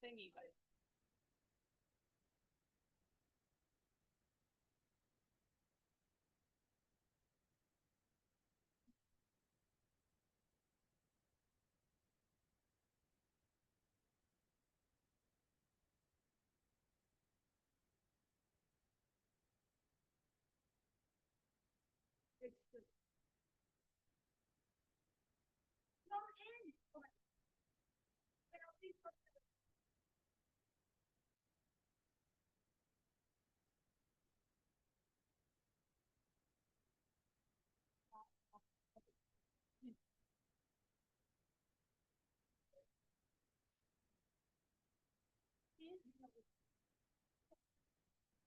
Thingy, but it's the no end.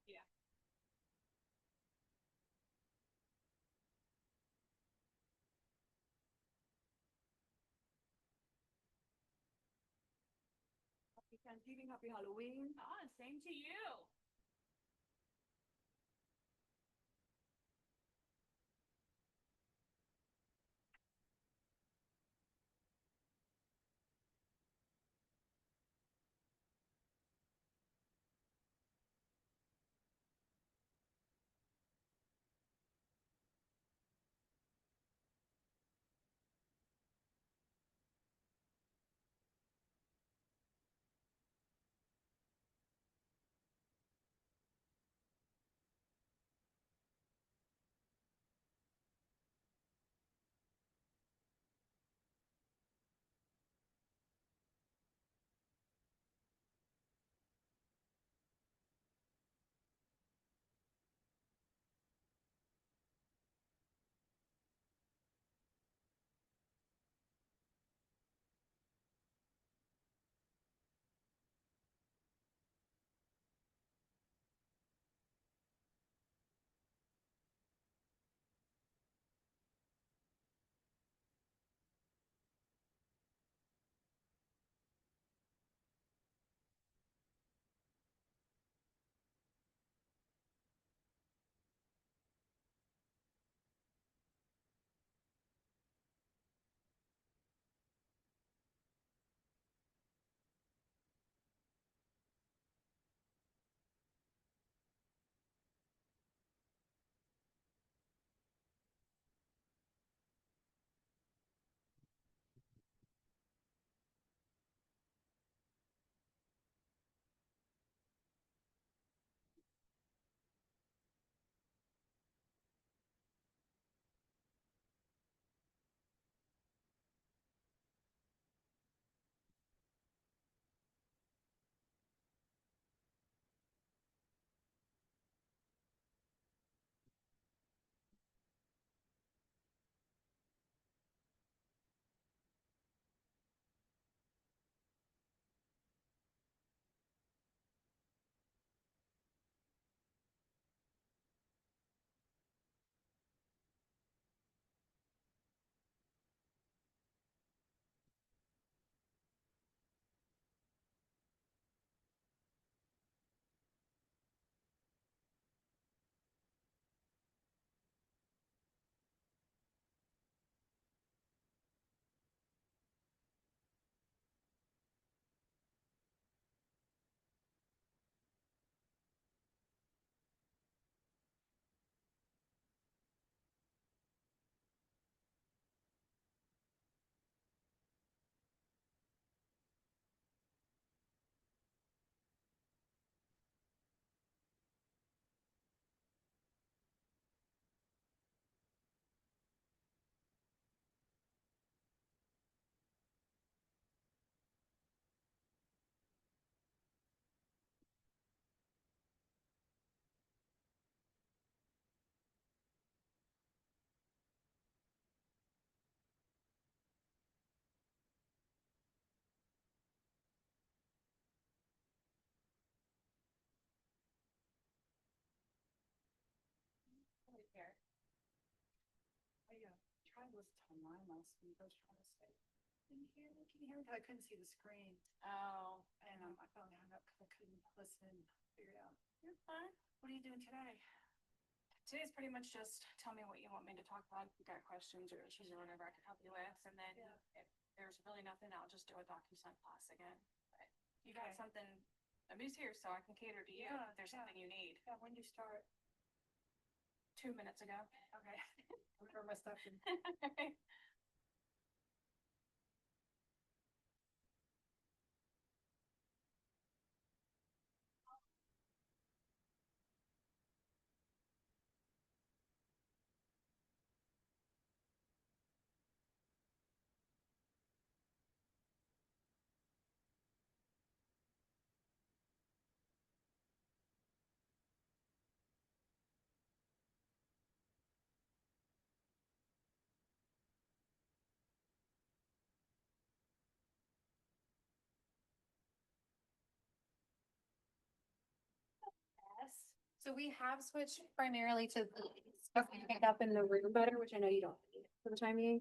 Yeah. Happy Thanksgiving, happy Halloween. Ah, same to you. was on mine last week. I was trying to say, can you hear me? Can you hear me? I couldn't see the screen. Oh. And I finally hung up because I couldn't listen, figure it out. You're fine. What are you doing today? Today's pretty much just tell me what you want me to talk about. If you got questions or issues or whatever I can help you with. And then if there's really nothing, I'll just do a DocuSign class again. But you got something, nobody's here, so I can cater to you if there's something you need. Yeah, when do you start? 2 minutes ago. Okay. Where my stuff in? So we have switched primarily to the stuff we pick up in the room better, which I know you don't need for the time being.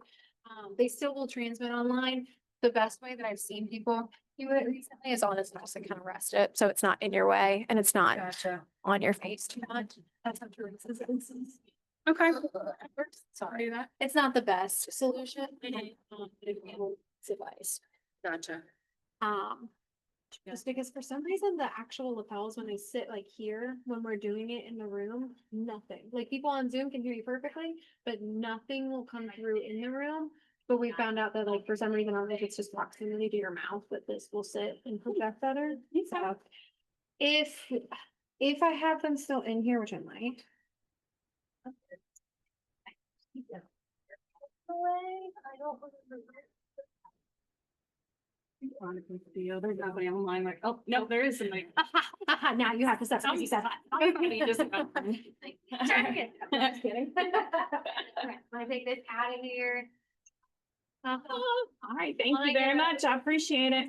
They still will transmit online. The best way that I've seen people do it recently is on this house and kind of rest it, so it's not in your way and it's not Gotcha. on your face too much. That's how Teresa's is. Okay. Sorry, it's not the best solution. It will suffice. Gotcha. Just because for some reason, the actual lapels, when they sit like here, when we're doing it in the room, nothing. Like people on Zoom can hear you perfectly, but nothing will come through in the room. But we found out that like for some reason, I don't know if it's just proximity to your mouth, but this will sit and project better. So if I have them still in here, which I might. I don't remember. There's nobody online like, oh, no, there is somebody. Now you have to stop. Somebody Said. Somebody just- I'm just kidding. I take this out of here. All right, thank you very much. I appreciate it.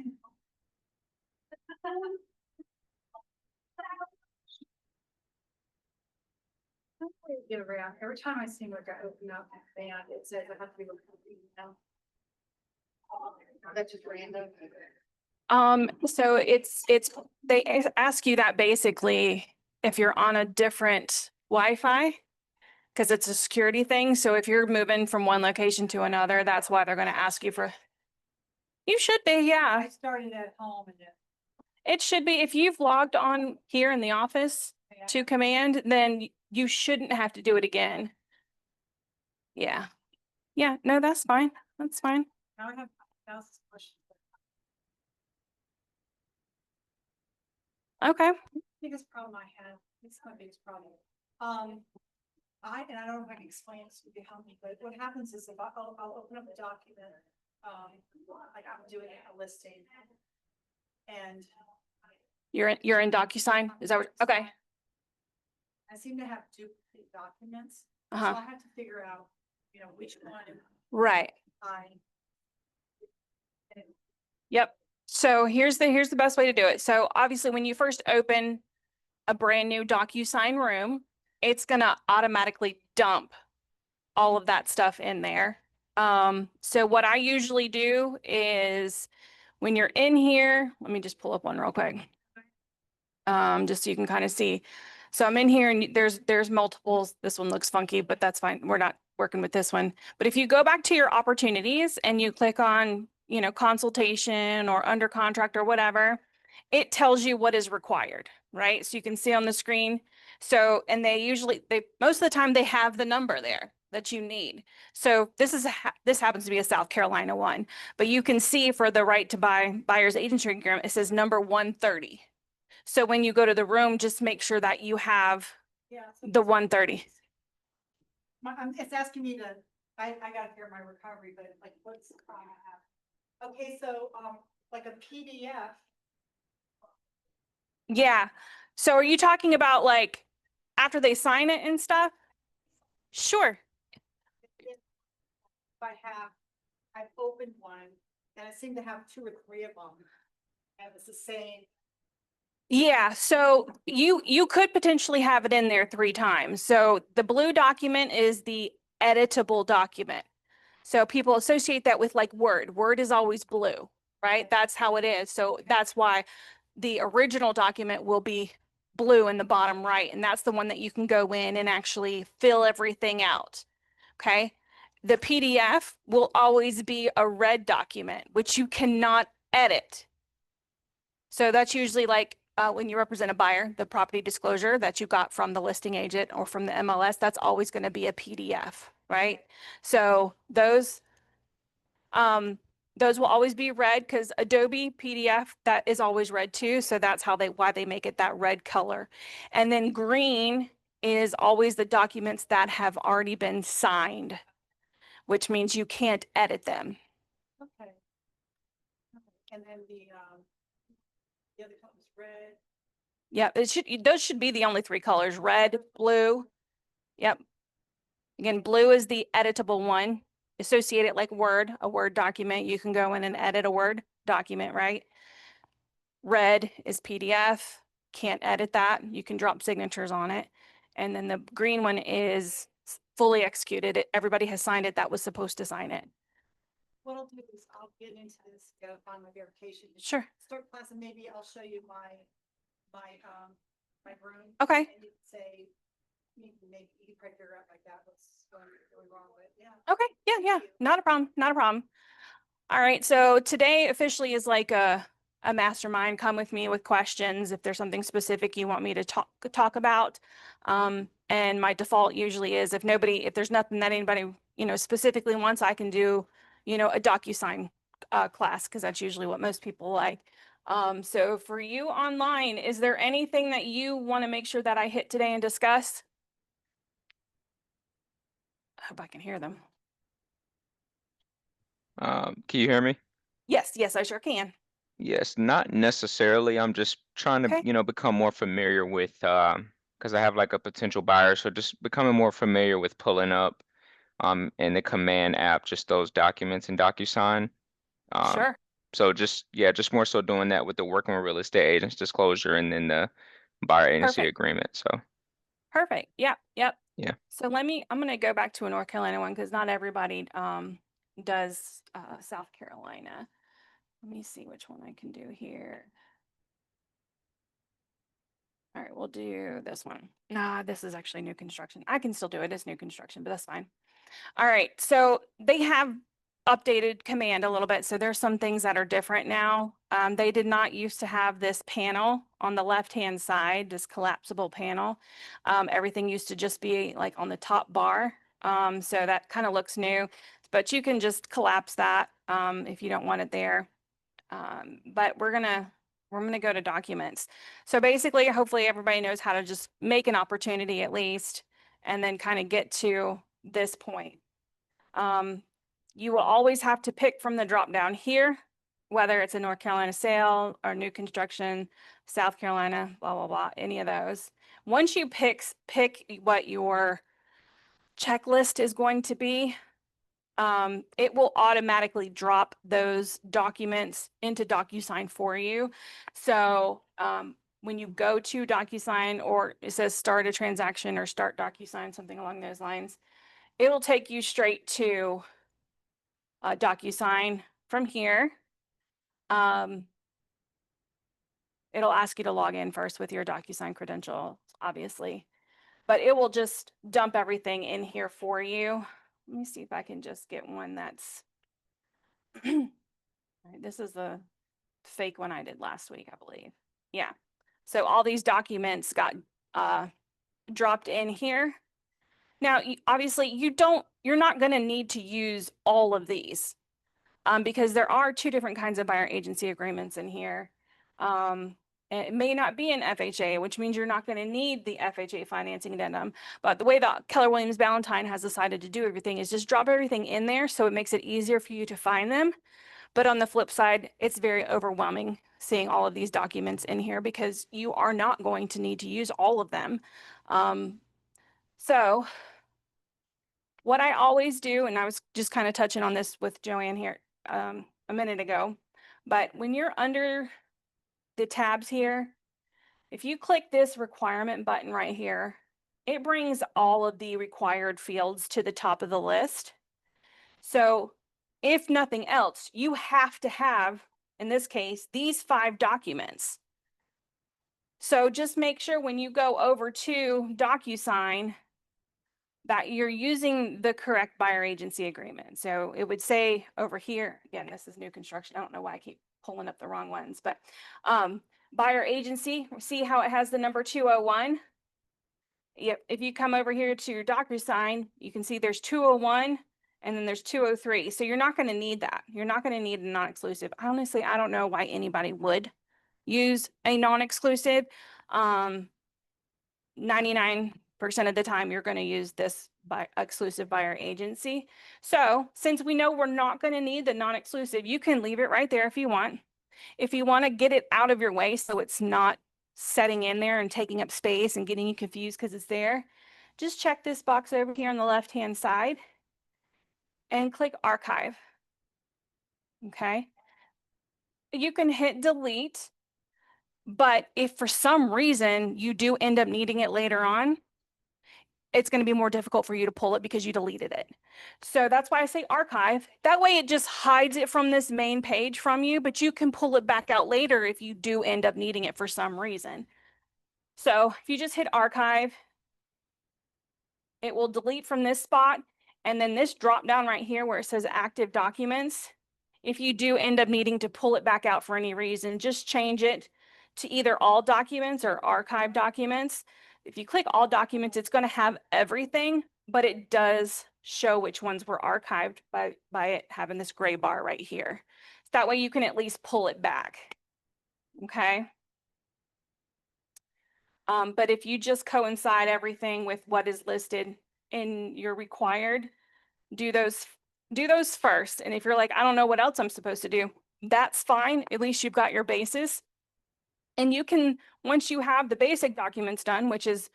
Get around. Every time I see like I open up a fan, it says I have to be looking at the email. That's just random. So they ask you that basically if you're on a different Wi-Fi, because it's a security thing. So if you're moving from one location to another, that's why they're going to ask you for. You should be, yeah. I started at home and then. It should be. If you've logged on here in the office to command, then you shouldn't have to do it again. Yeah. Yeah, no, that's fine. That's fine. Now I have thousands of questions. Okay. Biggest problem I have, it's my biggest problem. I don't know if I can explain this to you, help me, but what happens is if I'll open up a document, like I'm doing a listing. And You're in DocuSign? Is that what, okay. I seem to have duplicate documents. So Uh-huh. I have to figure out, which one Right. I. Yep. So here's the best way to do it. So obviously when you first open a brand new DocuSign room, it's gonna automatically dump all of that stuff in there. So what I usually do is when you're in here, let me just pull up one real quick. Just so you can kind of see. So I'm in here and there's multiples. This one looks funky, but that's fine. We're not working with this one. But if you go back to your opportunities and you click on, consultation or under contract or whatever, it tells you what is required, right? So you can see on the screen. So, and most of the time they have the number there that you need. So this happens to be a South Carolina one, but you can see for the right to buy buyer's agency agreement, it says number 130. So when you go to the room, just make sure that you have the 130. It's asking me to, I gotta hear my recovery, but like, what's the problem I have? Okay, so, like a PDF. Yeah. So are you talking about like after they sign it and stuff? Sure. If I've opened one and I seem to have 2 or 3 of them. And it's the same. Yeah, so you could potentially have it in there 3 times. So the blue document is the editable document. So people associate that with like Word. Word is always blue, right? That's how it is. So that's why the original document will be blue in the bottom right, and that's the one that you can go in and actually fill everything out. Okay. The PDF will always be a red document, which you cannot edit. So that's usually like when you represent a buyer, the property disclosure that you got from the listing agent or from the MLS, that's always going to be a PDF, right? So those will always be red because Adobe PDF, that is always red too. So that's why they make it that red color. And then green is always the documents that have already been signed, which means you can't edit them. Okay. And then the other color is red. Yeah, those should be the only three colors, red, blue. Yep. Again, blue is the editable one. Associate it like Word, a Word document. You can go in and edit a Word document, right? Red is PDF. Can't edit that. You can drop signatures on it. And then the green one is fully executed. Everybody has signed it that was supposed to sign it. What I'll do is I'll get into this, go find my verification. Sure. Start class and maybe I'll show you my room. Okay. And you can say, you can probably figure out like that what's going wrong with, yeah. Okay. Yeah. Not a problem. Not a problem. All right. So today officially is like a mastermind. Come with me with questions if there's something specific you want me to talk about. And my default usually is if there's nothing that anybody, specifically wants, I can do, a DocuSign class because that's usually what most people like. So for you online, is there anything that you want to make sure that I hit today and discuss? I hope I can hear them. Can you hear me? Yes, I sure can. Yes, not necessarily. I'm just trying to, Okay. become more familiar with, because I have like a potential buyer, so just becoming more familiar with pulling up, in the command app, just those documents in DocuSign. Um, Sure. so just more so doing that with the working with real estate agents disclosure and then the buyer agency Perfect. agreement. So Perfect. Yep. yeah. So I'm going to go back to a North Carolina one because not everybody does South Carolina. Let me see which one I can do here. All right, we'll do this one. Nah, this is actually new construction. I can still do it as new construction, but that's fine. All right, so they have updated command a little bit. So there's some things that are different now. They did not used to have this panel on the left-hand side, this collapsible panel. Everything used to just be like on the top bar. So that kind of looks new, but you can just collapse that if you don't want it there. But we're gonna go to documents. So basically, hopefully everybody knows how to just make an opportunity at least, and then kind of get to this point. You will always have to pick from the drop down here, whether it's a North Carolina sale or new construction, South Carolina, blah, blah, blah, any of those. Once you pick what your checklist is going to be, it will automatically drop those documents into DocuSign for you. So when you go to DocuSign or it says start a transaction or start DocuSign, something along those lines, it will take you straight to DocuSign from here. It'll ask you to log in first with your DocuSign credentials, obviously, but it will just dump everything in here for you. Let me see if I can just get one that's, all right, this is the fake one I did last week, I believe. Yeah. So all these documents got dropped in here. Now, obviously you're not going to need to use all of these because there are two different kinds of buyer agency agreements in here. It may not be an FHA, which means you're not going to need the FHA financing addendum. But the way that Keller Williams Ballantyne has decided to do everything is just drop everything in there so it makes it easier for you to find them. But on the flip side, it's very overwhelming seeing all of these documents in here because you are not going to need to use all of them. So what I always do, and I was just kind of touching on this with Joanne here a minute ago, but when you're under the tabs here, if you click this requirement button right here, it brings all of the required fields to the top of the list. So if nothing else, you have to have, in this case, these 5 documents. So just make sure when you go over to DocuSign that you're using the correct buyer agency agreement. So it would say over here, again, this is new construction. I don't know why I keep pulling up the wrong ones, but buyer agency, see how it has the number 201? Yep, if you come over here to your DocuSign, you can see there's 201 and then there's 203. So you're not going to need that. You're not going to need a non-exclusive. Honestly, I don't know why anybody would use a non-exclusive. 99% of the time you're going to use this exclusive buyer agency. So since we know we're not going to need the non-exclusive, you can leave it right there if you want. If you want to get it out of your way so it's not setting in there and taking up space and getting you confused because it's there, just check this box over here on the left-hand side and click archive. Okay. You can hit delete, but if for some reason you do end up needing it later on, it's going to be more difficult for you to pull it because you deleted it. So that's why I say archive. That way it just hides it from this main page from you, but you can pull it back out later if you do end up needing it for some reason. So if you just hit archive, it will delete from this spot. And then this drop down right here where it says active documents, if you do end up needing to pull it back out for any reason, just change it to either all documents or archive documents. If you click all documents, it's going to have everything, but it does show which ones were archived by it having this gray bar right here. So that way you can at least pull it back. Okay. But if you just coincide everything with what is listed in your required, do those first. And if you're like, I don't know what else I'm supposed to do, that's fine. At least you've got your basis. And you can, once you have the basic documents done, which is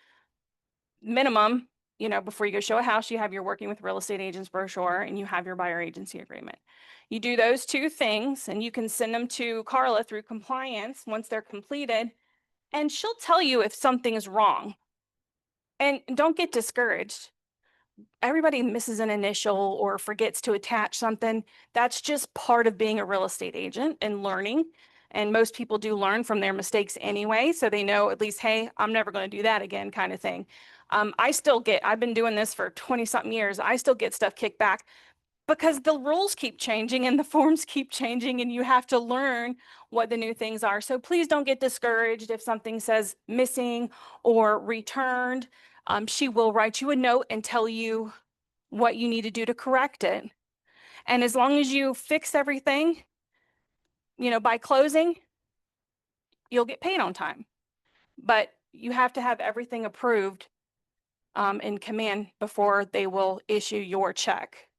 minimum, you know, before you go show a house, you have your working with real estate agents brochure and you have your buyer agency agreement. You do those 2 things and you can send them to Carla through compliance once they're completed, and she'll tell you if something's wrong. And don't get discouraged. Everybody misses an initial or forgets to attach something. That's just part of being a real estate agent and learning. And most people do learn from their mistakes anyway. So they know at least, hey, I'm never going to do that again kind of thing. I've been doing this for 20 something years. I still get stuff kicked back because the rules keep changing and the forms keep changing and you have to learn what the new things are. So please don't get discouraged if something says missing or returned. She will write you a note and tell you what you need to do to correct it. And as long as you fix everything, you know, by closing, you'll get paid on time. But you have to have everything approved in command before they will issue your check.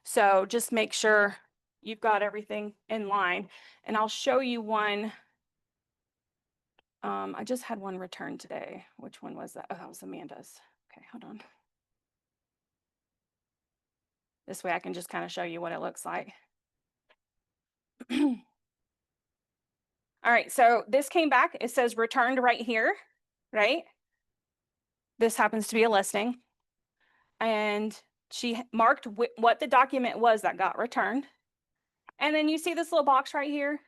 So just make sure you've got everything in line. And I'll show you one. I just had one returned today. Which one was that? Oh, that was Amanda's. Okay, hold on. This way I can just kind of show you what it looks like. All right, so this came back. It says returned right here, right? This happens to be a listing. And she marked what the document was that got returned. And then you see this little box right here.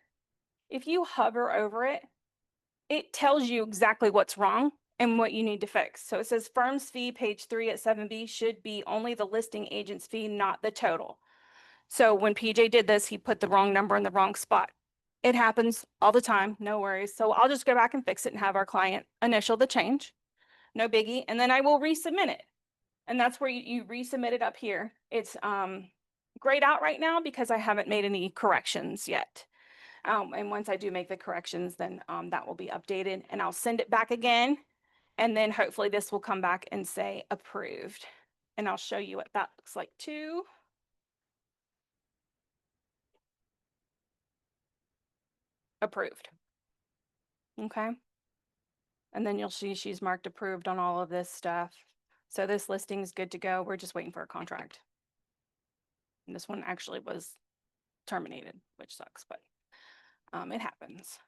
If you hover over it, it tells you exactly what's wrong and what you need to fix. So it says firm's fee, page 3 at 7B should be only the listing agent's fee, not the total. So when PJ did this, he put the wrong number in the wrong spot. It happens all the time, no worries. So I'll just go back and fix it and have our client initial the change. No biggie. And then I will resubmit it. And that's where you resubmit it up here. It's grayed out right now because I haven't made any corrections yet. And once I do make the corrections, then that will be updated and I'll send it back again. And then hopefully this will come back and say approved. And I'll show you what that looks like too. Approved. Okay. And then you'll see she's marked approved on all of this stuff. So this listing is good to go. We're just waiting for a contract. And this one actually was terminated, which sucks, but it happens.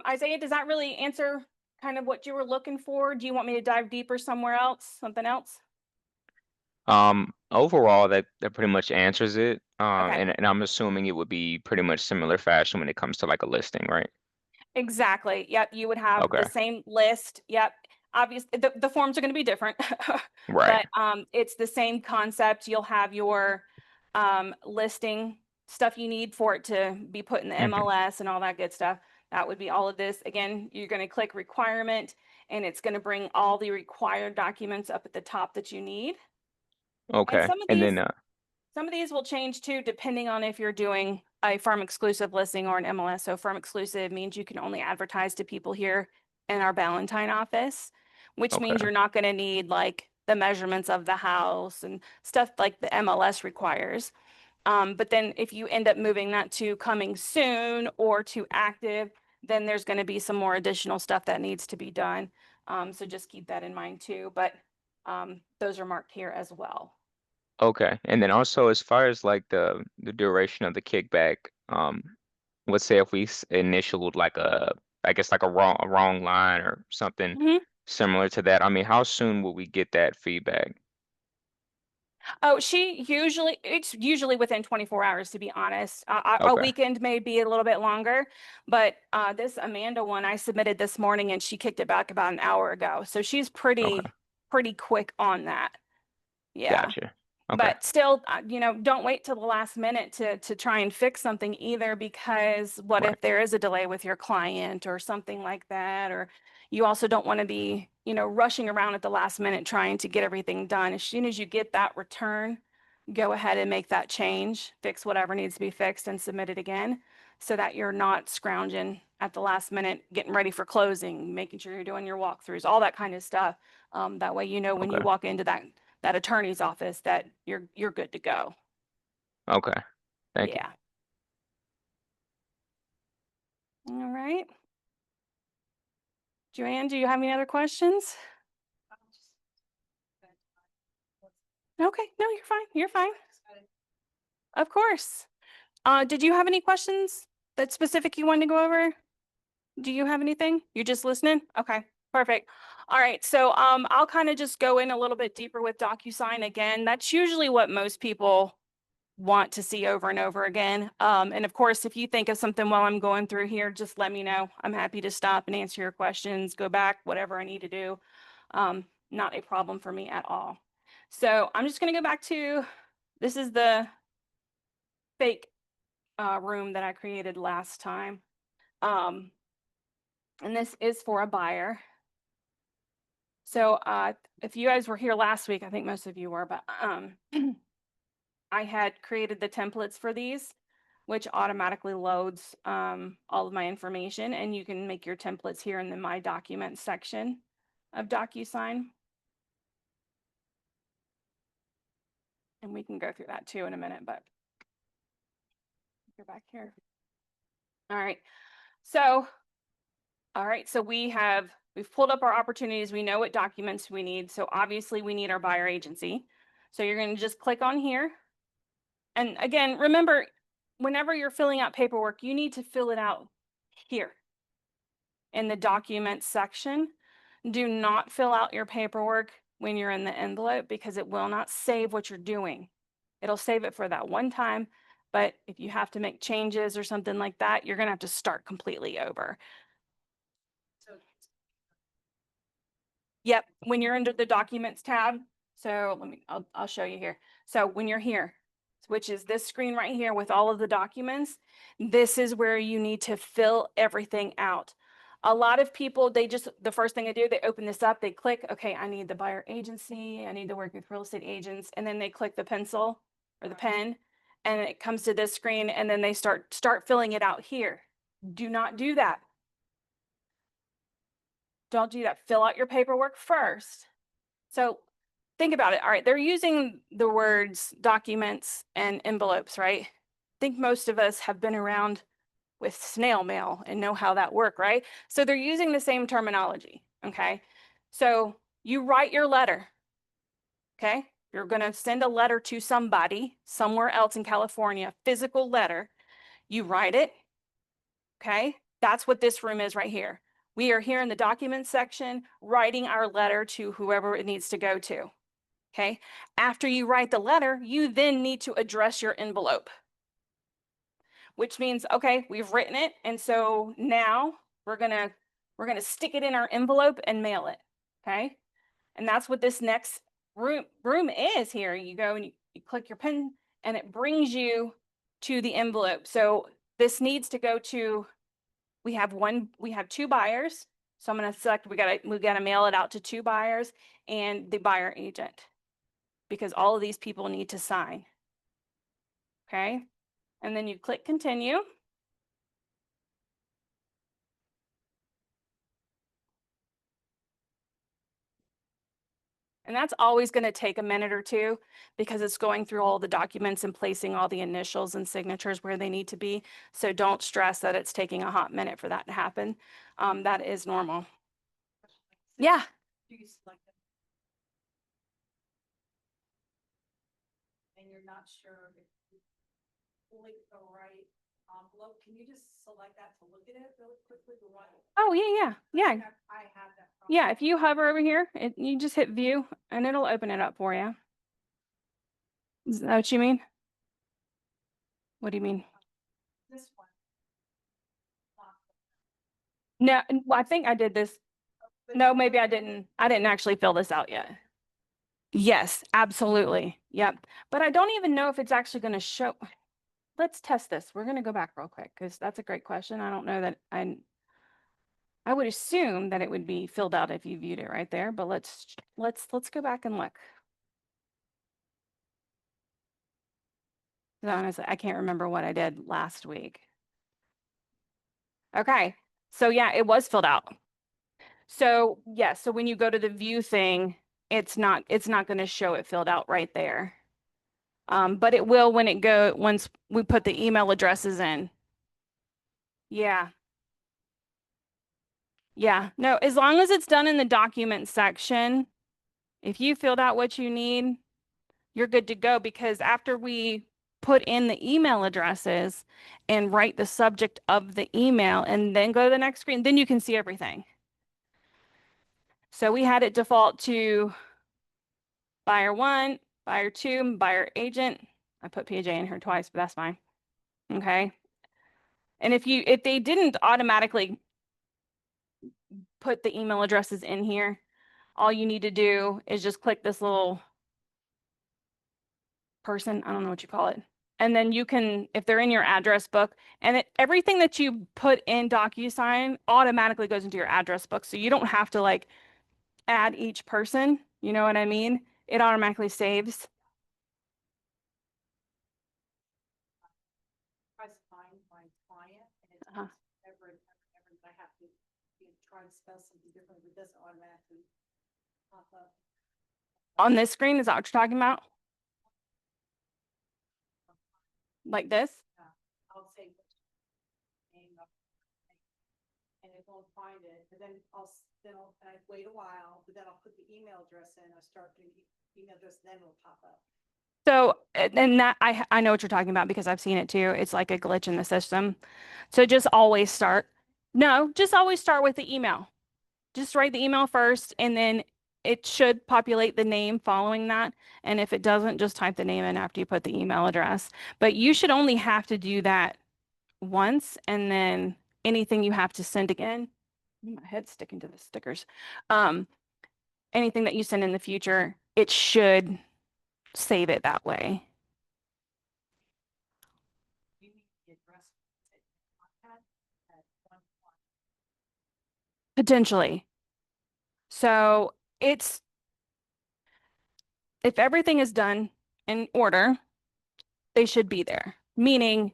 Isaiah, does that really answer kind of what you were looking for? Do you want me to dive deeper somewhere else, something else? Overall, that pretty much answers it. Okay. And I'm assuming it would be pretty much similar fashion when it comes to like a listing, right? Exactly. Yep. You would have the Okay, same list. Yep. Obviously, the forms are going to be different, right. but it's the same concept. You'll have your listing stuff you need for it to be put in the Hmm. MLS and all that good stuff. That would be all of this. Again, you're going to click requirement, and it's going to bring all the required documents up at the top that you need. And Okay, and then some of these will change too, depending on if you're doing a firm exclusive listing or an MLS. So firm exclusive means you can only advertise to people here in our Ballantyne office, which means okay, you're not going to need like the measurements of the house and stuff like the MLS requires. But then if you end up moving that to coming soon or to active, then there's going to be some more additional stuff that needs to be done. So just keep that in mind too. But those are marked here as well. okay, and then also as far as like the duration of the kickback, let's say if we initialed like I guess like a wrong line or something Mhm. similar to that. I mean, how soon will we get that feedback? Oh, it's usually within 24 hours, to be honest. A Okay, weekend may be a little bit longer, but this Amanda one I submitted this morning and she kicked it back about an hour ago. So she's okay, pretty quick on that. Yeah. gotcha. Okay, But still, don't wait till the last minute to try and fix something either, because what right, if there is a delay with your client or something like that? Or you also don't want to be, rushing around at the last minute trying to get everything done. As soon as you get that return, go ahead and make that change, fix whatever needs to be fixed and submit it again so that you're not scrounging at the last minute, getting ready for closing, making sure you're doing your walkthroughs, all that kind of stuff. That way, when you okay, walk into that attorney's office that you're good to go. okay. Thank you. Yeah. All right. Joanne, do you have any other questions? Okay. No, you're fine. You're fine. Of course. Did you have any questions that specific you wanted to go over? Do you have anything? You're just listening? Okay, perfect. All right, so I'll kind of just go in a little bit deeper with DocuSign again. That's usually what most people want to see over and over again. And of course, if you think of something while I'm going through here, just let me know. I'm happy to stop and answer your questions, go back, whatever I need to do. Not a problem for me at all. So I'm just going to go back to, this is the fake room that I created last time. And this is for a buyer. So if you guys were here last week, I think most of you were, but I had created the templates for these, which automatically loads all of my information, and you can make your templates here in the My Documents section of DocuSign. And we can go through that too in a minute, but go back here. All right. So, we've pulled up our opportunities. We know what documents we need. So obviously we need our buyer agency. So you're going to just click on here. And again, remember, whenever you're filling out paperwork, you need to fill it out here in the documents section. Do not fill out your paperwork when you're in the envelope because it will not save what you're doing. It'll save it for that one time, but if you have to make changes or something like that, you're going to have to start completely over. Yep, when you're under the documents tab. So I'll show you here. So when you're here, which is this screen right here with all of the documents, this is where you need to fill everything out. A lot of people, the first thing they do, they open this up, they click, okay, I need the buyer agency, I need to work with real estate agents, and then they click the pencil or the pen, and it comes to this screen, and then they start filling it out here. Do not do that. Don't do that. Fill out your paperwork first. So think about it. All right, they're using the words documents and envelopes, right? I think most of us have been around with snail mail and know how that works, right? So they're using the same terminology, okay? So you write your letter, okay? You're going to send a letter to somebody somewhere else in California, physical letter. You write it, okay? That's what this room is right here. We are here in the documents section, writing our letter to whoever it needs to go to. Okay. After you write the letter, you then need to address your envelope, which means, okay, we've written it. And so now we're gonna stick it in our envelope and mail it. Okay. And that's what this next room is here. You go and you click your pen and it brings you to the envelope. So this needs to go to, we have two buyers. So I'm going to select, we gotta mail it out to 2 buyers and the buyer agent, because all of these people need to sign. Okay. And then you click continue. And that's always going to take a minute or two because it's going through all the documents and placing all the initials and signatures where they need to be. So don't stress that it's taking a hot minute for that to happen. That is normal. Yeah. Do you select it? And you're not sure if you fully the right envelope, can you just select that to look at it really quickly? Oh, yeah. I have that. Yeah, if you hover over here, you just hit view and it'll open it up for you. Is that what you mean? What do you mean? This one. No, I think I did this. No, maybe I didn't. I didn't actually fill this out yet. Yes, absolutely. Yep. But I don't even know if it's actually going to show. Let's test this. We're going to go back real quick because that's a great question. I don't know that I would assume that it would be filled out if you viewed it right there, but let's go back and look. Honestly, I can't remember what I did last week. Okay. So yeah, it was filled out. So yeah, so when you go to the view thing, it's not going to show it filled out right there. But it will once we put the email addresses in. Yeah. Yeah. No, as long as it's done in the document section, if you filled out what you need, you're good to go, because after we put in the email addresses and write the subject of the email and then go to the next screen, then you can see everything. So we had it default to buyer 1, buyer 2, buyer agent. I put PJ in here twice, but that's fine. Okay. And if they didn't automatically put the email addresses in here, all you need to do is just click this little person, I don't know what you call it. And then you can, if they're in your address book, and everything that you put in DocuSign automatically goes into your address book. So you don't have to like add each person. You know what I mean? It automatically saves. Tries to find my client and it's Uh-huh. ever I have to try to spell something different, but it doesn't automatically pop up. On this screen, is that what you're talking about? Like this? I'll say name and it won't find it, but then I wait a while, but then I'll put the email address in, I start the email address, then it'll pop up. So, and that I know what you're talking about because I've seen it too. It's like a glitch in the system. So just always start. No, just always start with the email. Just write the email first, and then it should populate the name following that. And if it doesn't, just type the name in after you put the email address. But you should only have to do that once, and then anything you have to send again. My head's sticking to the stickers. Anything that you send in the future, it should save it that way. You need the address contact at 1. Potentially. So if everything is done in order, they should be there. Meaning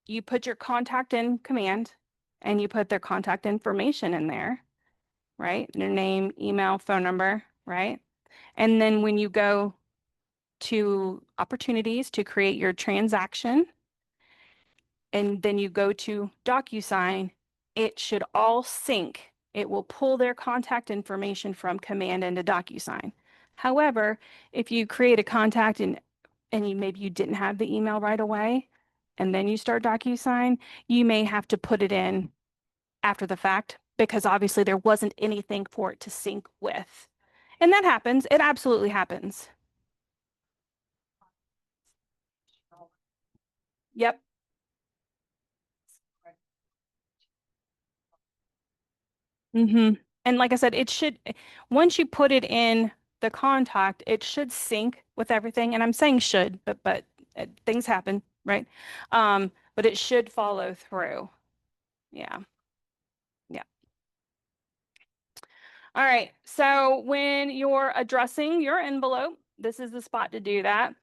you put your contact in command and you put their contact information in there, right? Their name, email, phone number, right? And then when you go to opportunities to create your transaction, and then you go to DocuSign, it should all sync. It will pull their contact information from command into DocuSign. However, if you create a contact and maybe you didn't have the email right away, and then you start DocuSign, you may have to put it in after the fact because obviously there wasn't anything for it to sync with. And that happens. It absolutely happens. Yep. And like I said, it should, once you put it in the contact, it should sync with everything. And I'm saying should, but things happen, right? But it should follow through. Yeah. Yeah. All right. So when you're addressing your envelope, this is the spot to do that.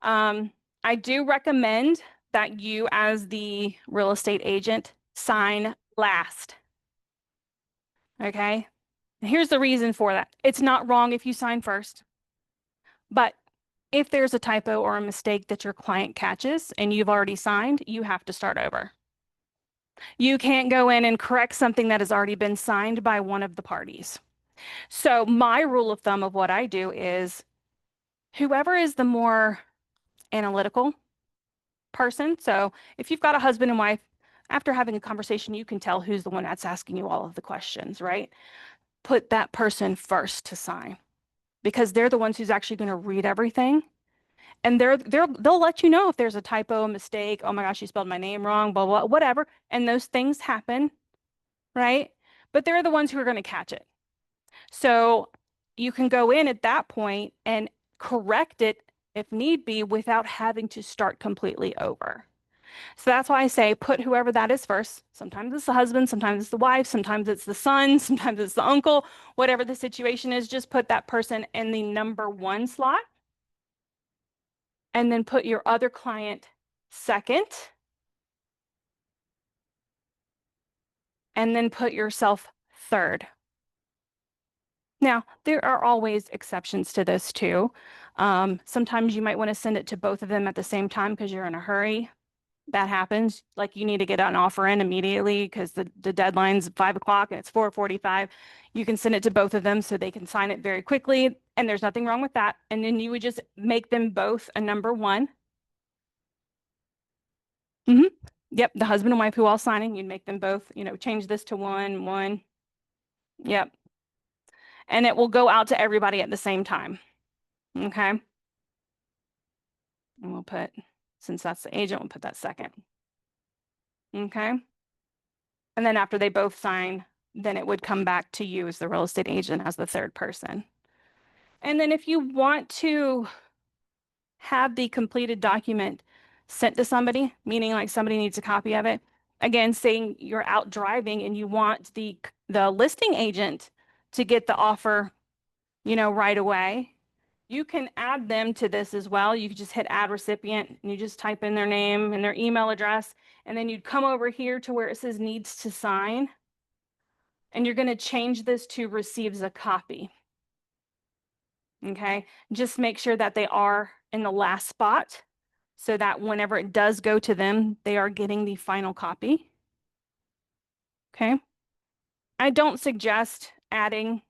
I do recommend that you, as the real estate agent, sign last. Okay. Here's the reason for that. It's not wrong if you sign first, but if there's a typo or a mistake that your client catches and you've already signed, you have to start over. You can't go in and correct something that has already been signed by one of the parties. So my rule of thumb of what I do is whoever is the more analytical person. So if you've got a husband and wife, after having a conversation, you can tell who's the one that's asking you all of the questions, right? Put that person first to sign because they're the ones who's actually going to read everything. And they'll let you know if there's a typo, a mistake. Oh my gosh, you spelled my name wrong, blah, blah, whatever. And those things happen, right? But they're the ones who are going to catch it. So you can go in at that point and correct it if need be without having to start completely over. So that's why I say put whoever that is first. Sometimes it's the husband, sometimes it's the wife, sometimes it's the son, sometimes it's the uncle, whatever the situation is, just put that person in the #1 slot. And then put your other client second. And then put yourself third. Now, there are always exceptions to this too. Sometimes you might want to send it to both of them at the same time because you're in a hurry. That happens. Like you need to get an offer in immediately because the deadline's 5 o'clock and it's 4:45. You can send it to both of them so they can sign it very quickly. And there's nothing wrong with that. And then you would just make them both a #1. Yep, the husband and wife who all signing, you'd make them both, change this to 1. Yep. And it will go out to everybody at the same time. Okay. And we'll put, since that's the agent, we'll put that second. Okay. And then after they both sign, then it would come back to you as the real estate agent as the third person. And then if you want to have the completed document sent to somebody, meaning like somebody needs a copy of it, again, saying you're out driving and you want the listing agent to get the offer, right away, you can add them to this as well. You can just hit add recipient and you just type in their name and their email address. And then you'd come over here to where it says needs to sign. And you're going to change this to receives a copy. Okay. Just make sure that they are in the last spot so that whenever it does go to them, they are getting the final copy. Okay. I don't suggest adding,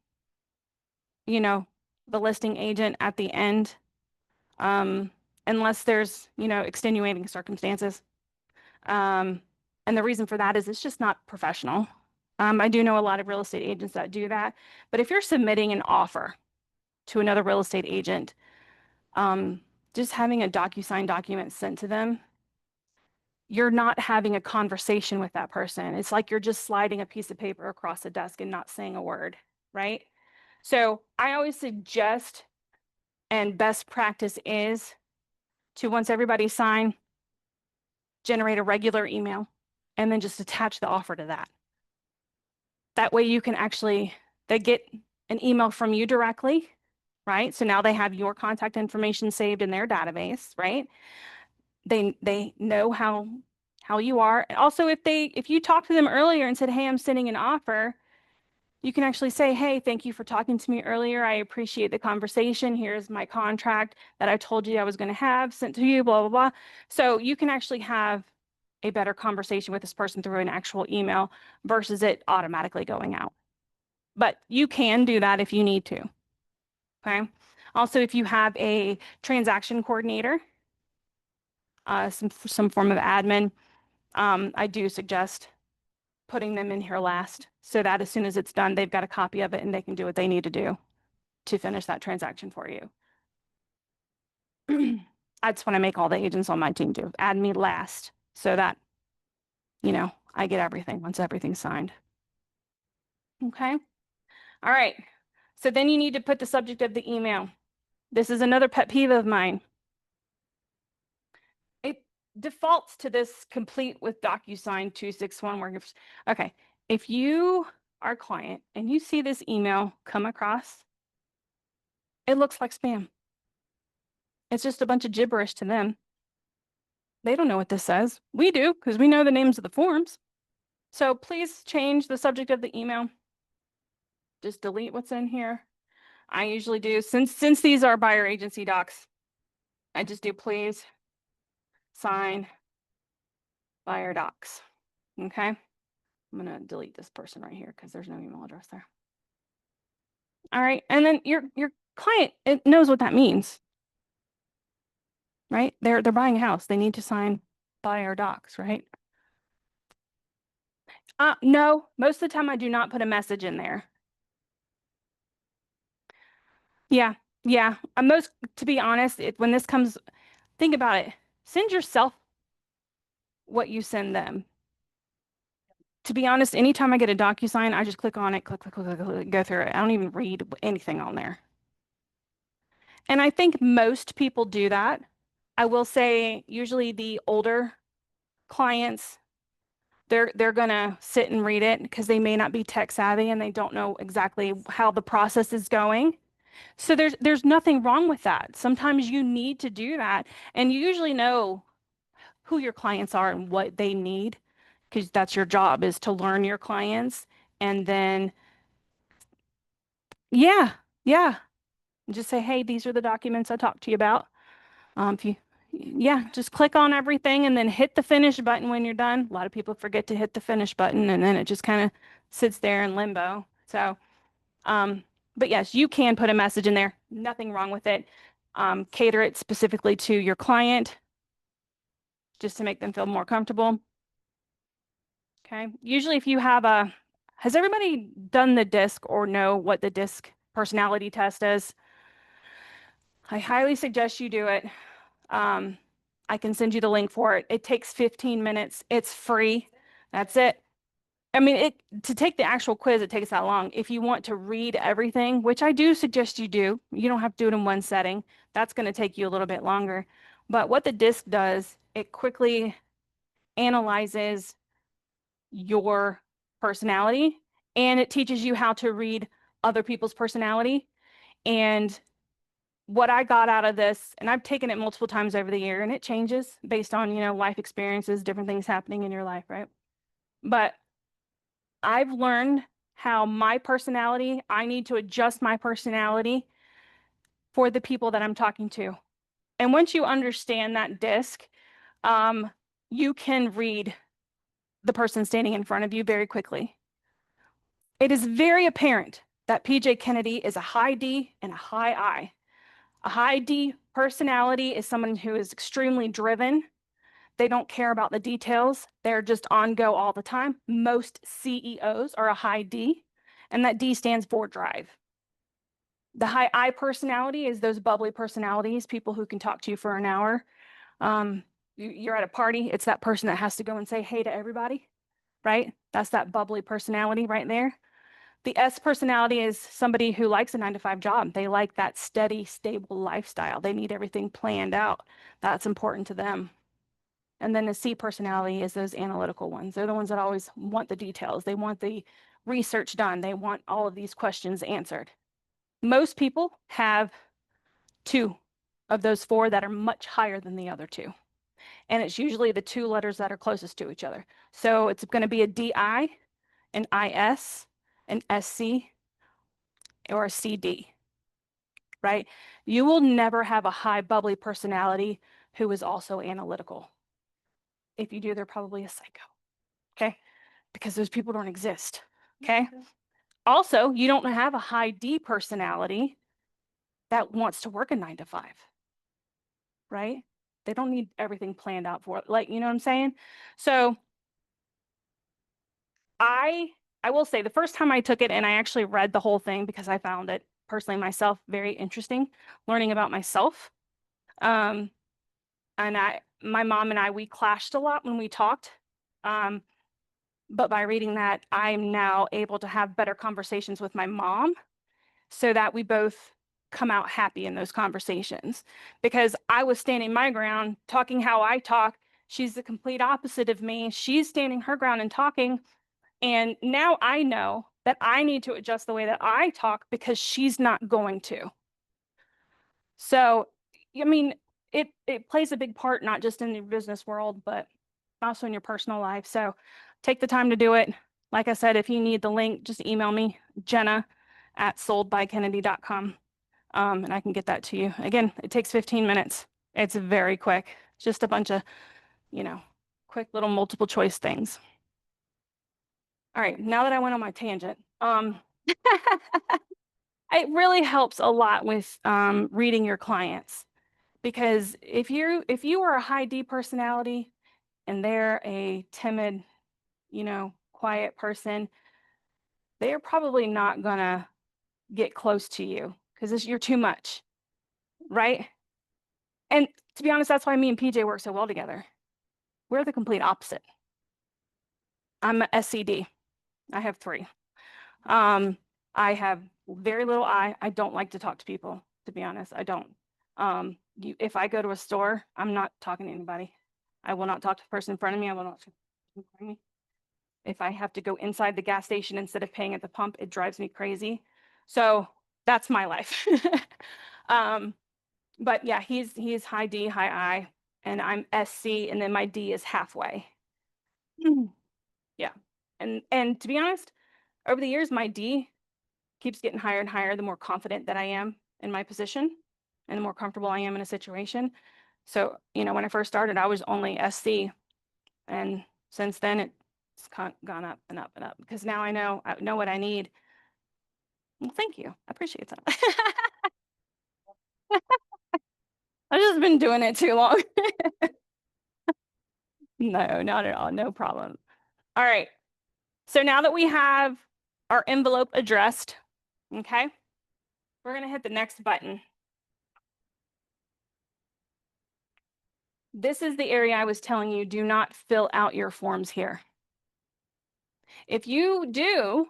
the listing agent at the end, unless there's, extenuating circumstances. And the reason for that is it's just not professional. I do know a lot of real estate agents that do that, but if you're submitting an offer to another real estate agent, just having a DocuSign document sent to them, you're not having a conversation with that person. It's like you're just sliding a piece of paper across the desk and not saying a word, right? So I always suggest, and best practice is to, once everybody sign, generate a regular email and then just attach the offer to that. That way you can actually, they get an email from you directly, right? So now they have your contact information saved in their database, right? They know how you are. And also, if you talked to them earlier and said, hey, I'm sending an offer, you can actually say, hey, thank you for talking to me earlier. I appreciate the conversation. Here's my contract that I told you I was going to have sent to you, blah, blah, blah. So you can actually have a better conversation with this person through an actual email versus it automatically going out. But you can do that if you need to. Okay. Also, if you have a transaction coordinator, some form of admin, I do suggest putting them in here last so that as soon as it's done, they've got a copy of it and they can do what they need to do to finish that transaction for you. That's what I make all the agents on my team do. Add me last so that, you know, I get everything once everything's signed. Okay. All right. So then you need to put the subject of the email. This is another pet peeve of mine. It defaults to this complete with DocuSign 261 where okay, if you are a client and you see this email come across, it looks like spam. It's just a bunch of gibberish to them. They don't know what this says. We do because we know the names of the forms. So please change the subject of the email. Just delete what's in here. I usually do, since these are buyer agency docs, I just do please sign buyer docs. Okay. I'm gonna delete this person right here because there's no email address there. All right. And then your client, it knows what that means. Right? They're buying a house. They need to sign buyer docs, right? No, most of the time I do not put a message in there. Yeah, yeah. To be honest, when this comes, think about it. Send yourself what you send them. To be honest, anytime I get a DocuSign, I just click on it, click, go through it. I don't even read anything on there. And I think most people do that. I will say usually the older clients, they're gonna sit and read it because they may not be tech savvy and they don't know exactly how the process is going. So there's nothing wrong with that. Sometimes you need to do that, and you usually know who your clients are and what they need, because that's your job, is to learn your clients. And then yeah, just say, hey, these are the documents I talked to you about. Just click on everything and then hit the finish button when you're done. A lot of people forget to hit the finish button and then it just kind of sits there in limbo. So, but yes, you can put a message in there. Nothing wrong with it. Cater it specifically to your client just to make them feel more comfortable. Okay. Usually if you have has everybody done the DISC or know what the DISC personality test is? I highly suggest you do it. I can send you the link for it. It takes 15 minutes. It's free. That's it. I mean, to take the actual quiz, it takes that long. If you want to read everything, which I do suggest you do, you don't have to do it in one setting. That's going to take you a little bit longer. But what the DISC does, it quickly analyzes your personality and it teaches you how to read other people's personality. And what I got out of this, and I've taken it multiple times over the year, and it changes based on, life experiences, different things happening in your life, right? But I've learned how my personality, I need to adjust my personality for the people that I'm talking to. And once you understand that DISC, you can read the person standing in front of you very quickly. It is very apparent that PJ Kennedy is a high D and a high I. A high D personality is someone who is extremely driven. They don't care about the details. They're just on go all the time. Most CEOs are a high D, and that D stands for drive. The high I personality is those bubbly personalities, people who can talk to you for an hour. You're at a party, it's that person that has to go and say hey to everybody, right? That's that bubbly personality right there. The S personality is somebody who likes a 9-to-5 job. They like that steady, stable lifestyle. They need everything planned out. That's important to them. And then the C personality is those analytical ones. They're the ones that always want the details. They want the research done. They want all of these questions answered. Most people have 2 of those 4 that are much higher than the other 2. And it's usually the 2 letters that are closest to each other. So it's going to be a DI, an IS, an SC, or a CD, right? You will never have a high bubbly personality who is also analytical. If you do, they're probably a psycho, okay? Because those people don't exist, okay? Also, you don't have a high D personality that wants to work a 9-to-5, right? They don't need everything planned out for it. Like, you know what I'm saying? So I will say the first time I took it and I actually read the whole thing because I found it personally myself very interesting, learning about myself. and my mom and I, we clashed a lot when we talked. But by reading that, I'm now able to have better conversations with my mom so that we both come out happy in those conversations. Because I was standing my ground, talking how I talk. She's the complete opposite of me. She's standing her ground and talking. And now I know that I need to adjust the way that I talk because she's not going to. So, I mean, it plays a big part, not just in the business world, but also in your personal life. So take the time to do it. Like I said, if you need the link, just email me, Jenna@soldbykennedy.com. And I can get that to you. Again, it takes 15 minutes. It's very quick. It's just a bunch of, quick little multiple choice things. All right, now that I went on my tangent, it really helps a lot with reading your clients, because if you are a high D personality and they're a timid, quiet person, they're probably not gonna get close to you because you're too much, right? And to be honest, that's why me and PJ work so well together. We're the complete opposite. I'm a SCD. I have 3. I have very little I. I don't like to talk to people, to be honest. I don't. If I go to a store, I'm not talking to anybody. I will not talk to the person in front of me. I will not talk to the person in front of me. If I have to go inside the gas station instead of paying at the pump, it drives me crazy. So that's my life. But yeah, he's high D, high I, and I'm SC, and then my D is halfway. Yeah. And to be honest, over the years, my D keeps getting higher and higher the more confident that I am in my position and the more comfortable I am in a situation. So, when I first started, I was only SC. And since then, it's gone up and up and up because now I know what I need. Well, thank you. I appreciate that. I've just been doing it too long. No, not at all. No problem. All right. So now that we have our envelope addressed, okay, we're going to hit the next button. This is the area I was telling you, do not fill out your forms here. If you do,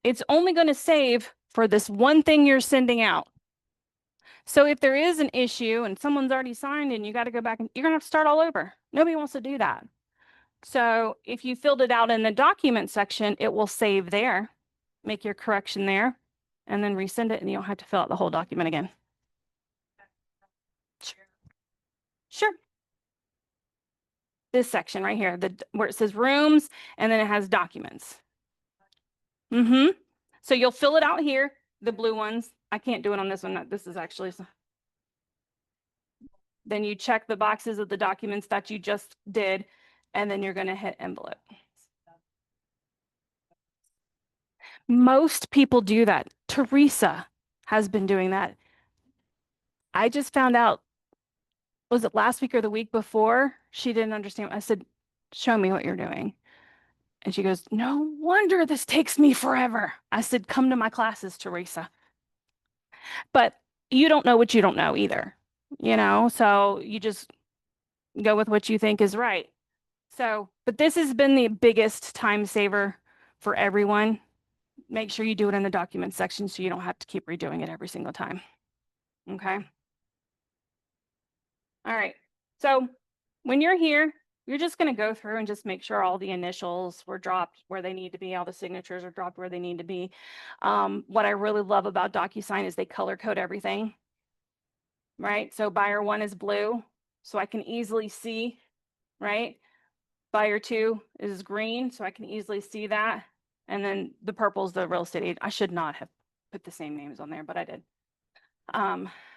it's only going to save for this one thing you're sending out. So if there is an issue and someone's already signed and you got to go back, and you're going to have to start all over. Nobody wants to do that. So if you filled it out in the document section, it will save there, make your correction there, and then resend it, and you don't have to fill out the whole document again. Sure. This section right here, where it says rooms, and then it has documents. So you'll fill it out here, the blue ones. I can't do it on this one. This is actually. Then you check the boxes of the documents that you just did, and then you're going to hit envelope. Most people do that. Teresa has been doing that. I just found out, was it last week or the week before? She didn't understand. I said, show me what you're doing. And she goes, no wonder this takes me forever. I said, come to my classes, Teresa. But you don't know what you don't know either, so you just go with what you think is right. So, but this has been the biggest time saver for everyone. Make sure you do it in the document section so you don't have to keep redoing it every single time. Okay. All right. So when you're here, you're just going to go through and just make sure all the initials were dropped where they need to be. All the signatures are dropped where they need to be. What I really love about DocuSign is they color code everything, right? So buyer 1 is blue, so I can easily see, right? Buyer 2 is green, so I can easily see that. And then the purple is the real estate agent. I should not have put the same names on there, but I did.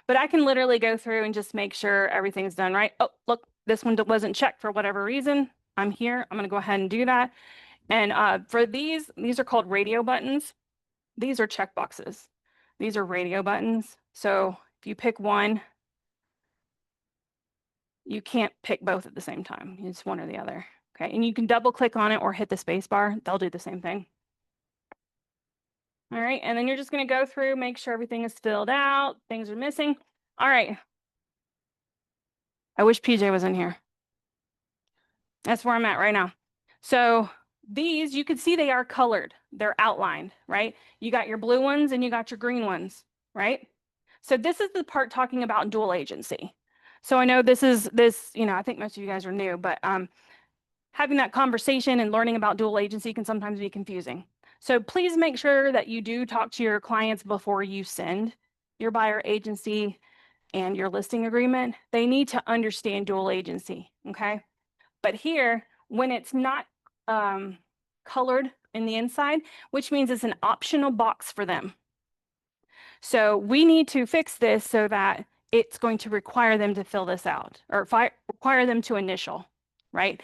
But I can literally go through and just make sure everything's done right. Oh, look, this one wasn't checked for whatever reason. I'm here. I'm going to go ahead and do that. And for these are called radio buttons. These are check boxes. These are radio buttons. So if you pick one, you can't pick both at the same time. It's one or the other. Okay, and you can double click on it or hit the space bar. They'll do the same thing. All right, and then you're just going to go through, make sure everything is filled out, things are missing. All right. I wish PJ was in here. That's where I'm at right now. So these, you can see they are colored. They're outlined, right? You got your blue ones and you got your green ones, right? So this is the part talking about dual agency. So I know this, I think most of you guys are new, but having that conversation and learning about dual agency can sometimes be confusing. So please make sure that you do talk to your clients before you send your buyer agency and your listing agreement. They need to understand dual agency, okay? But here, when it's not colored in the inside, which means it's an optional box for them. So we need to fix this so that it's going to require them to fill this out or require them to initial, right?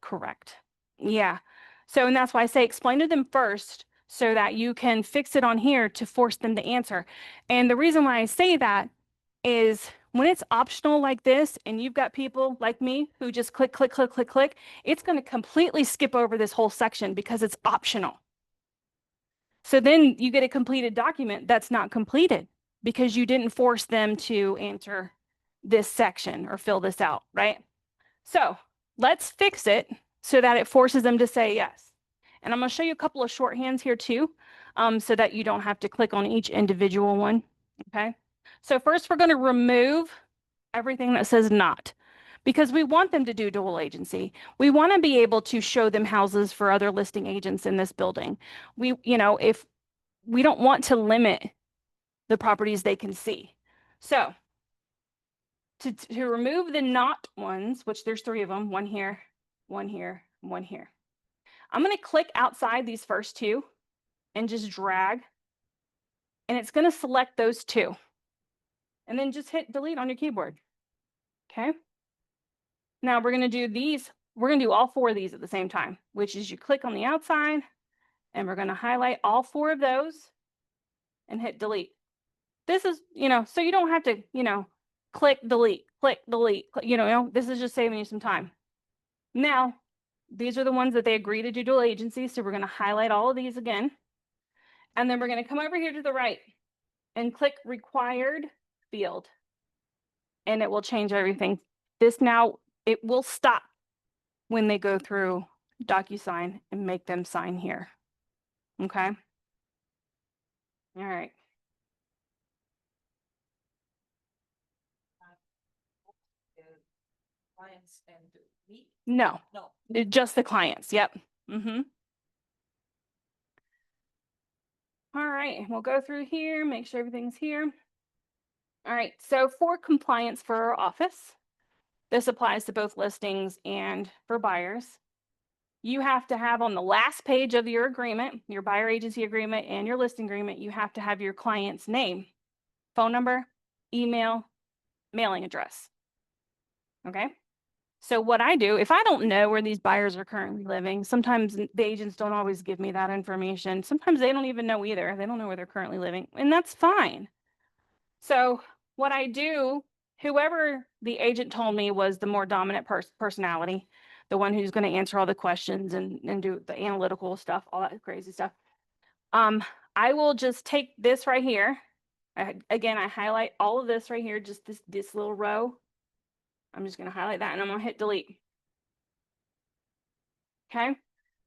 Correct. Yeah. So, and that's why I say explain to them first so that you can fix it on here to force them to answer. And the reason why I say that is when it's optional like this, and you've got people like me who just click, click, click, click, click, it's going to completely skip over this whole section because it's optional. So then you get a completed document that's not completed because you didn't force them to answer this section or fill this out, right? So let's fix it so that it forces them to say yes. And I'm going to show you a couple of shorthands here too, so that you don't have to click on each individual one, okay? So first we're going to remove everything that says not, because we want them to do dual agency. We want to be able to show them houses for other listing agents in this building. If we don't want to limit the properties they can see. So to remove the not ones, which there's 3 of them, one here, one here, one here. I'm going to click outside these first 2 and just drag, and it's going to select those 2. And then just hit delete on your keyboard. Okay. Now we're going to do these. We're going to do all 4 of these at the same time, which is you click on the outside and we're going to highlight all 4 of those and hit delete. This is, so you don't have to, click, delete, click, delete, this is just saving you some time. Now, these are the ones that they agree to do dual agency. So we're going to highlight all of these again. And then we're going to come over here to the right and click required field. And it will change everything. This now, it will stop when they go through DocuSign and make them sign here. Okay. All right. Clients and me? No, No. just the clients. Yep. Mm-hmm. All right, we'll go through here, make sure everything's here. All right, so for compliance for our office, this applies to both listings and for buyers. You have to have on the last page of your agreement, your buyer agency agreement and your listing agreement, you have to have your client's name, phone number, email, mailing address. Okay. So what I do, if I don't know where these buyers are currently living, sometimes the agents don't always give me that information. Sometimes they don't even know either. They don't know where they're currently living, and that's fine. So what I do, whoever the agent told me was the more dominant personality, the one who's going to answer all the questions and do the analytical stuff, all that crazy stuff. I will just take this right here. Again, I highlight all of this right here, just this little row. I'm just going to highlight that and I'm going to hit delete. Okay.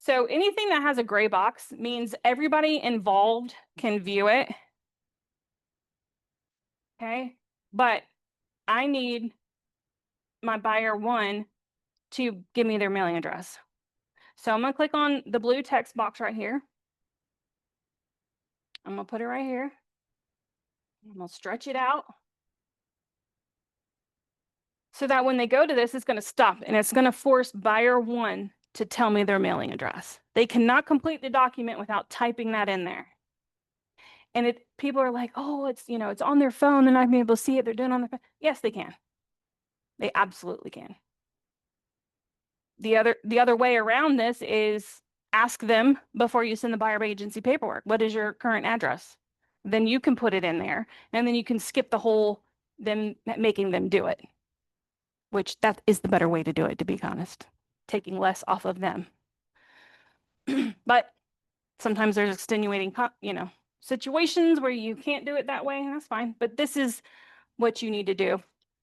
So anything that has a gray box means everybody involved can view it. Okay. But I need my buyer 1 to give me their mailing address. So I'm going to click on the blue text box right here. I'm going to put it right here. I'm going to stretch it out so that when they go to this, it's going to stop and it's going to force buyer 1 to tell me their mailing address. They cannot complete the document without typing that in there. And people are like, oh, it's on their phone. They're not going to be able to see it. They're doing it on their phone. Yes, they can. They absolutely can. The other way around this is ask them before you send the buyer agency paperwork, what is your current address? Then you can put it in there and then you can skip the whole them making them do it, which that is the better way to do it, to be honest, taking less off of them. But sometimes there's extenuating, situations where you can't do it that way, and that's fine. But this is what you need to do.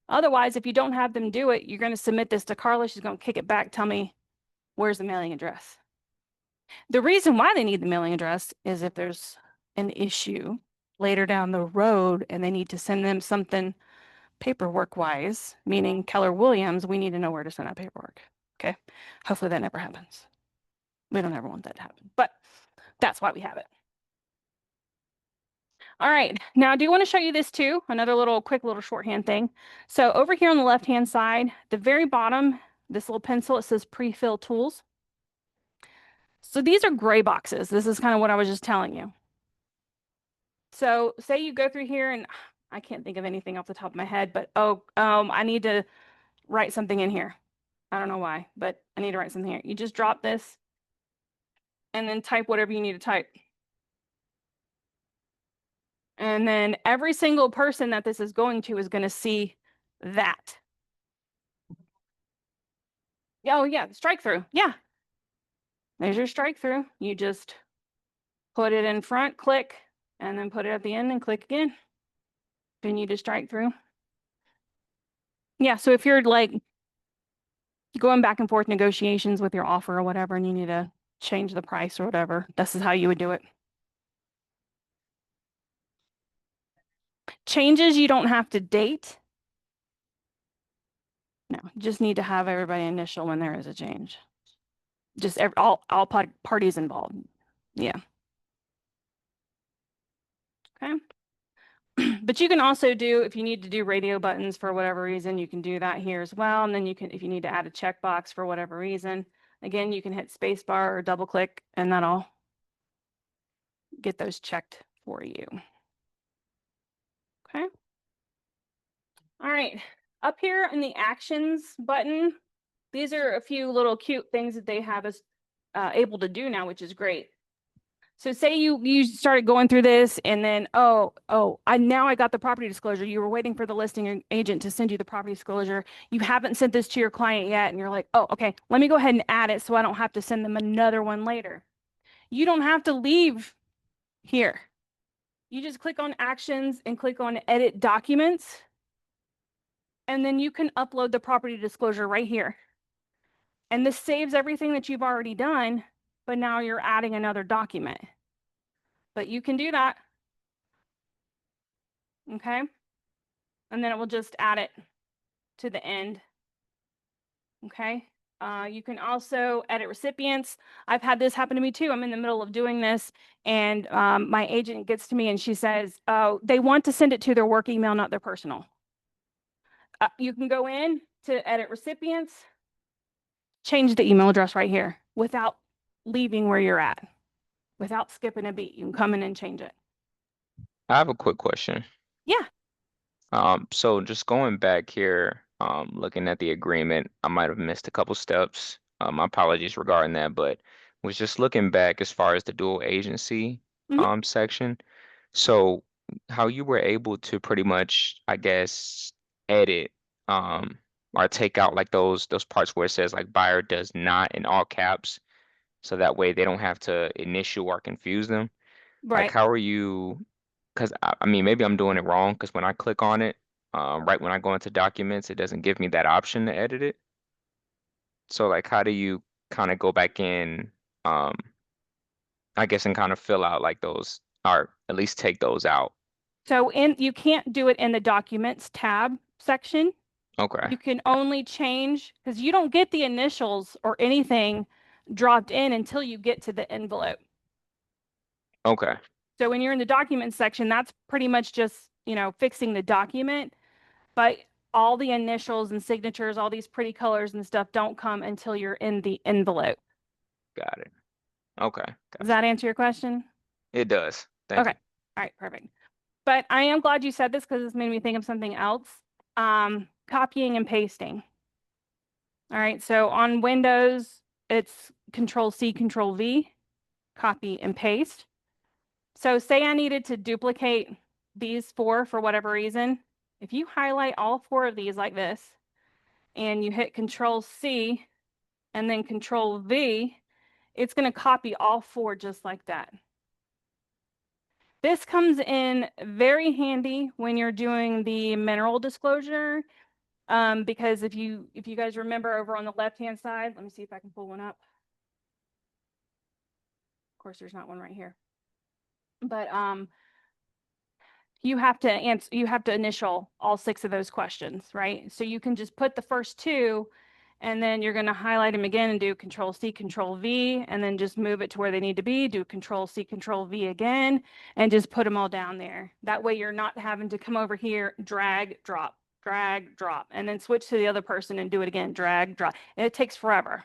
Otherwise, if you don't have them do it, you're going to submit this to Carla. She's going to kick it back, tell me, where's the mailing address? The reason why they need the mailing address is if there's an issue later down the road and they need to send them something paperwork wise, meaning Keller Williams, we need to know where to send that paperwork. Okay. Hopefully that never happens. We don't ever want that to happen, but that's why we have it. All right, now I do want to show you this too, another little quick little shorthand thing. So over here on the left-hand side, the very bottom, this little pencil, it says pre-fill tools. So these are gray boxes. This is kind of what I was just telling you. So say you go through here and I can't think of anything off the top of my head, but I need to write something in here. I don't know why, but I need to write something here. You just drop this and then type whatever you need to type. And then every single person that this is going to is going to see that. Oh yeah, strike through. Yeah. There's your strike through. You just put it in front, click, and then put it at the end and click again. Then you just strike through. Yeah, so if you're like going back and forth negotiations with your offer or whatever, and you need to change the price or whatever, this is how you would do it. Changes you don't have to date. No, you just need to have everybody initial when there is a change. Just all parties involved. Yeah. Okay. But you can also do, if you need to do radio buttons for whatever reason, you can do that here as well. And then you can, if you need to add a checkbox for whatever reason, again, you can hit space bar or double click and that'll get those checked for you. Okay. All right. Up here in the actions button, these are a few little cute things that they have us able to do now, which is great. So say you started going through this and then, I got the property disclosure. You were waiting for the listing agent to send you the property disclosure. You haven't sent this to your client yet. And you're like, oh, okay, let me go ahead and add it so I don't have to send them another one later. You don't have to leave here. You just click on actions and click on edit documents. And then you can upload the property disclosure right here. And this saves everything that you've already done, but now you're adding another document. But you can do that. Okay. And then it will just add it to the end. Okay. You can also edit recipients. I've had this happen to me too. I'm in the middle of doing this and my agent gets to me and she says, they want to send it to their work email, not their personal. You can go in to edit recipients, change the email address right here without leaving where you're at, without skipping a beat. You can come in and change it. I have a quick question. Yeah. So just going back here, looking at the agreement, I might have missed a couple steps. My apologies regarding that, but was just looking back as far as the dual agency section. So how you were able to pretty much, I guess, edit or take out like those parts where it says like buyer does not in all caps, so that way they don't have to initial or confuse them. Like Right. how are you? Because I mean, maybe I'm doing it wrong because when I click on it, right when I go into documents, it doesn't give me that option to edit it. So like, how do you kind of go back in, I guess, and kind of fill out like those, or at least take those out? So you can't do it in the documents tab section. Okay. You can only change because you don't get the initials or anything dropped in until you get to the envelope. Okay. So when you're in the documents section, that's pretty much just, fixing the document, but all the initials and signatures, all these pretty colors and stuff don't come until you're in the envelope. Got it. Okay. Does Gotcha. that answer your question? It does. Thank Okay. All right, perfect. But I am glad you said this because this made me think of something else. Copying and pasting. All right, so on Windows, it's Control-C, Control-V, copy and paste. So say I needed to duplicate these four for whatever reason. If you highlight all four of these like this, and you hit Control-C and then Control-V, it's going to copy all four just like that. This comes in very handy when you're doing the mineral disclosure. Because if you guys remember over on the left-hand side, let me see if I can pull one up. Of course, there's not one right here. But you have to initial all 6 of those questions, right? So you can just put the first 2 and then you're going to highlight them again and do Control C, Control V, and then just move it to where they need to be, do Control C, Control V again, and just put them all down there. That way you're not having to come over here, drag, drop, and then switch to the other person and do it again, drag, drop. And it takes forever.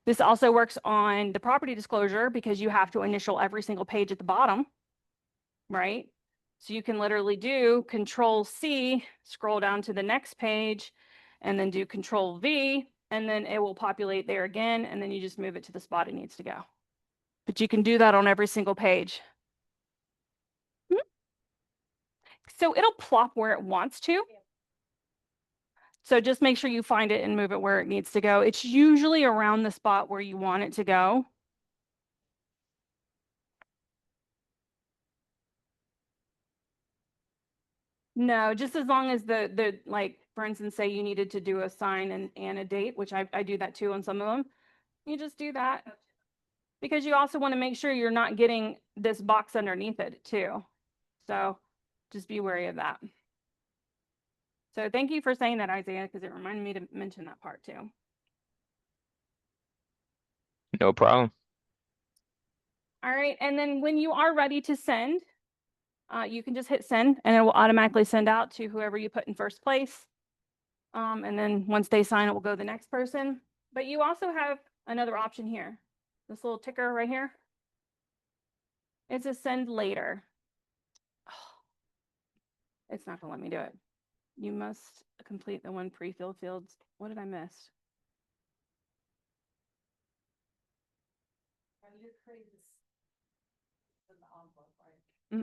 This also works on the property disclosure because you have to initial every single page at the bottom, right? So you can literally do Control C, scroll down to the next page, and then do Control V, and then it will populate there again, and then you just move it to the spot it needs to go. But you can do that on every single page. So it'll plop where it wants to. So just make sure you find it and move it where it needs to go. It's usually around the spot where you want it to go. No, just as long as the like, for instance, say you needed to do a sign and a date, which I do that too on some of them. You just do that. Because you also want to make sure you're not getting this box underneath it too. So just be wary of that. So thank you for saying that, Isaiah, because it reminded me to mention that part too. No problem. All right, and then when you are ready to send, you can just hit send and it will automatically send out to whoever you put in first place. And then once they sign, it will go to the next person. But you also have another option here. This little ticker right here. It's a send later. Oh, it's not gonna let me do it. You must complete the 1 pre-filled fields. What did I miss?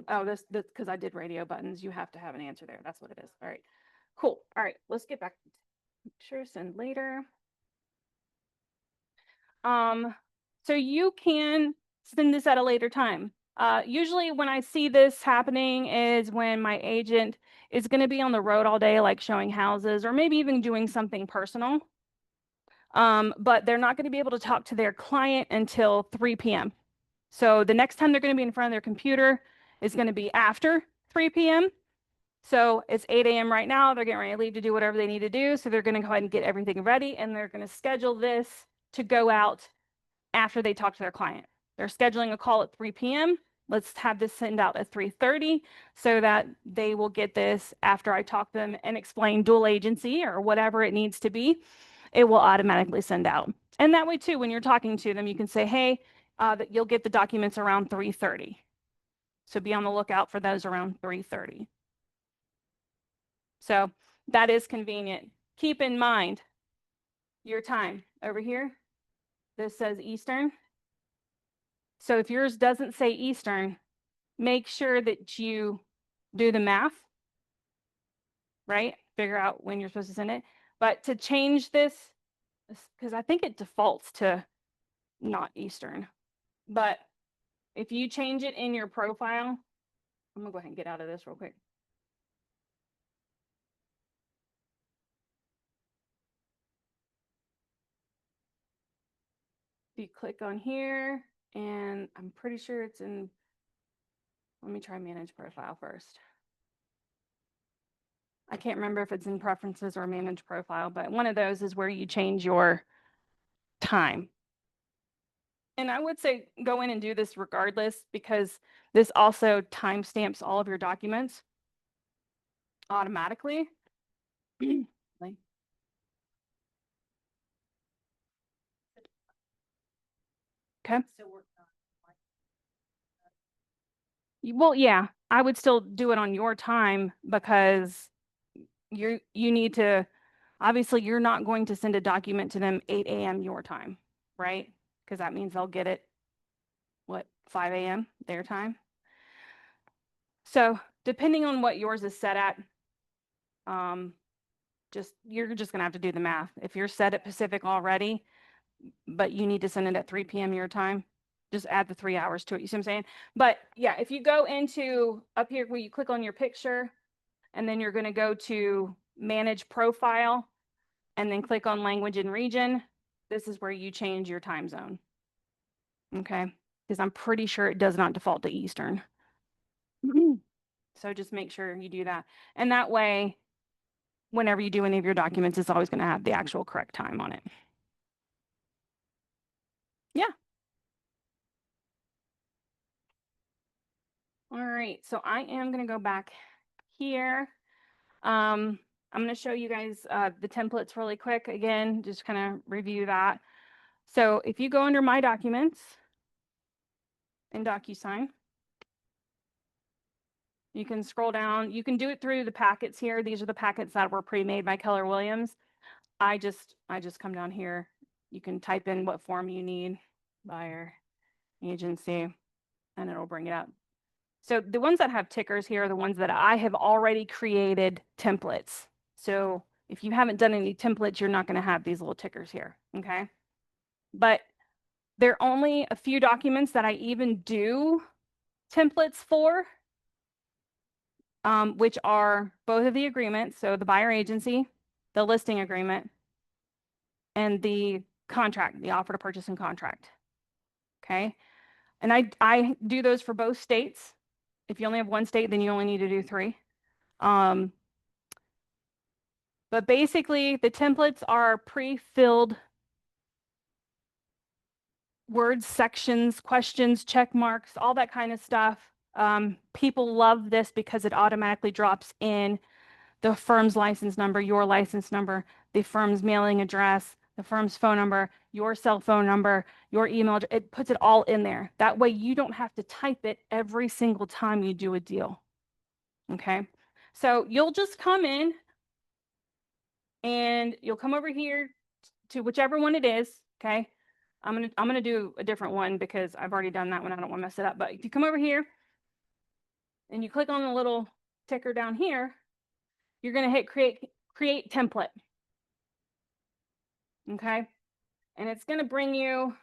Oh, this because I did radio buttons. You have to have an answer there. That's what it is. All right, cool. All right, let's get back. Make sure send later. So you can send this at a later time. Usually when I see this happening is when my agent is going to be on the road all day, like showing houses or maybe even doing something personal. But they're not going to be able to talk to their client until 3 p.m. So the next time they're going to be in front of their computer is going to be after 3 p.m. So it's 8 a.m. right now. They're getting ready to leave to do whatever they need to do. So they're going to go ahead and get everything ready and they're going to schedule this to go out after they talk to their client. They're scheduling a call at 3 p.m. Let's have this send out at 3:30 so that they will get this after I talk to them and explain dual agency or whatever it needs to be. It will automatically send out. And that way too, when you're talking to them, you can say, hey, that you'll get the documents around 3:30. So be on the lookout for those around 3:30. So that is convenient. Keep in mind your time over here. This says Eastern. So if yours doesn't say Eastern, make sure that you do the math, right? Figure out when you're supposed to send it. But to change this, because I think it defaults to not Eastern. But if you change it in your profile, I'm gonna go ahead and get out of this real quick. If you click on here, and I'm pretty sure it's in, let me try manage profile first. I can't remember if it's in preferences or manage profile, but one of those is where you change your time. And I would say go in and do this regardless because this also timestamps all of your documents automatically. Okay. Well, yeah, I would still do it on your time because you need to, obviously you're not going to send a document to them 8 a.m. your time, right? Because that means they'll get it, what, 5 a.m. their time. So depending on what yours is set at, you're just gonna have to do the math. If you're set at Pacific already, but you need to send it at 3 p.m. your time, just add the 3 hours to it. You see what I'm saying? But yeah, if you go into up here where you click on your picture, and then you're going to go to manage profile and then click on language and region. This is where you change your time zone. Okay. Because I'm pretty sure it does not default to Eastern. So just make sure you do that. And that way, whenever you do any of your documents, it's always going to have the actual correct time on it. Yeah. All right. So I am going to go back here. I'm going to show you guys the templates really quick. Again, just kind of review that. So if you go under My Documents in DocuSign, you can scroll down. You can do it through the packets here. These are the packets that were pre-made by Keller Williams. I just come down here. You can type in what form you need, buyer, agency, and it'll bring it up. So the ones that have tickers here are the ones that I have already created templates. So if you haven't done any templates, you're not going to have these little tickers here, okay? But there are only a few documents that I even do templates for, which are both of the agreements. So the buyer agency, the listing agreement, and the contract, the offer to purchase and contract. Okay. And I do those for both states. If you only have one state, then you only need to do 3. But basically the templates are pre-filled words, sections, questions, check marks, all that kind of stuff. People love this because it automatically drops in the firm's license number, your license number, the firm's mailing address, the firm's phone number, your cell phone number, your email. It puts it all in there. That way you don't have to type it every single time you do a deal. Okay. So you'll just come in and you'll come over here to whichever one it is. Okay. I'm gonna do a different one because I've already done that one. I don't want to mess it up. But if you come over here and you click on the little ticker down here, you're gonna hit create template. Okay. And it's gonna bring you,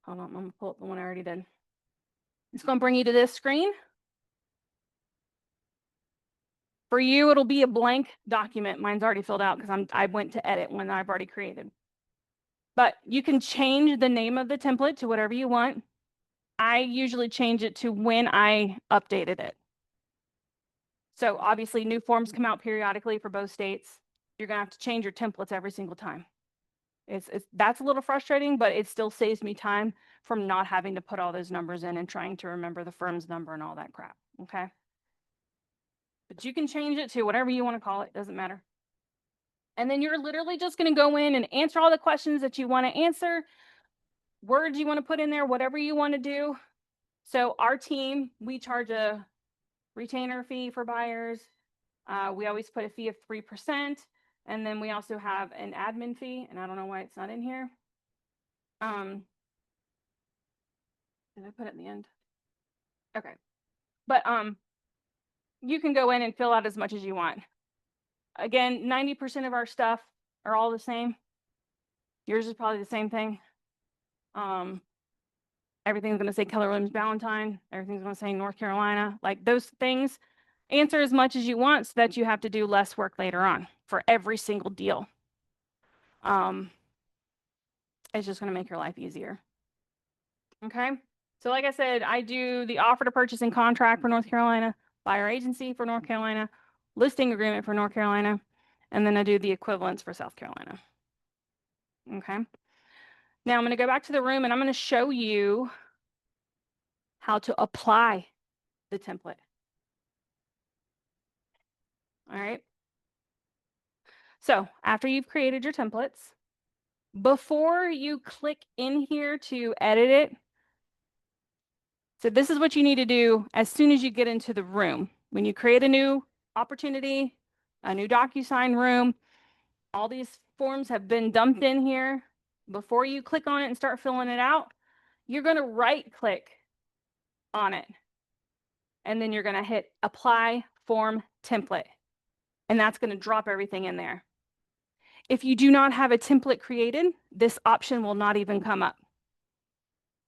hold on, I'm gonna pull up the one I already did. It's gonna bring you to this screen. For you, it'll be a blank document. Mine's already filled out because I went to edit one that I've already created. But you can change the name of the template to whatever you want. I usually change it to when I updated it. So obviously new forms come out periodically for both states. You're gonna have to change your templates every single time. That's a little frustrating, but it still saves me time from not having to put all those numbers in and trying to remember the firm's number and all that crap, okay? But you can change it to whatever you want to call it, doesn't matter. And then you're literally just going to go in and answer all the questions that you want to answer, words you want to put in there, whatever you want to do. So our team, we charge a retainer fee for buyers. We always put a fee of 3%. And then we also have an admin fee, and I don't know why it's not in here. Did I put it in the end? Okay. But you can go in and fill out as much as you want. Again, 90% of our stuff are all the same. Yours is probably the same thing. Everything's going to say Keller Williams Ballantyne. Everything's going to say North Carolina. Like those things, answer as much as you want so that you have to do less work later on for every single deal. It's just going to make your life easier. Okay. So like I said, I do the offer to purchase and contract for North Carolina, buyer agency for North Carolina, listing agreement for North Carolina, and then I do the equivalents for South Carolina. Okay. Now I'm going to go back to the room and I'm going to show you how to apply the template. All right. So after you've created your templates, before you click in here to edit it, so this is what you need to do as soon as you get into the room. When you create a new opportunity, a new DocuSign room, all these forms have been dumped in here. Before you click on it and start filling it out, you're going to right click on it. And then you're going to hit apply form template. And that's going to drop everything in there. If you do not have a template created, this option will not even come up.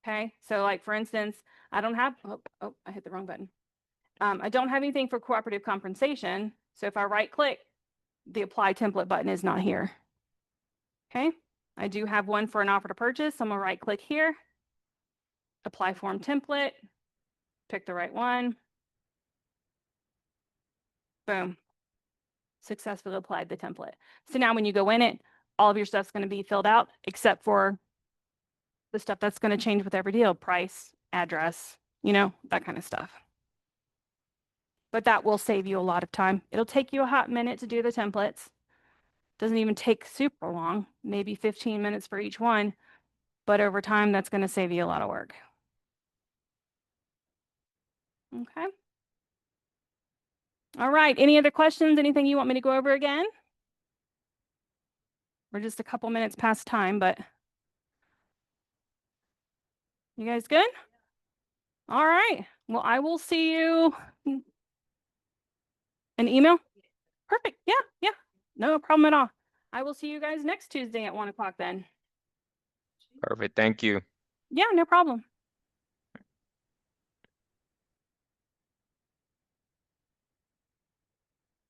Okay, so like for instance, I don't have, I hit the wrong button. I don't have anything for cooperative compensation. So if I right click, the apply template button is not here. Okay, I do have one for an offer to purchase. So I'm gonna right click here, apply form template, pick the right one. Boom. Successfully applied the template. So now when you go in it, all of your stuff's going to be filled out except for the stuff that's going to change with every deal, price, address, you know, that kind of stuff. But that will save you a lot of time. It'll take you a hot minute to do the templates. Doesn't even take super long, maybe 15 minutes for each one. But over time, that's going to save you a lot of work. Okay. All right. Any other questions? Anything you want me to go over again? We're just a couple minutes past time, but you guys good? All right. Well, I will see you. An email? Perfect. Yeah, yeah. No problem at all. I will see you guys next Tuesday at 1 o'clock then. Perfect. Thank you. Yeah, no problem.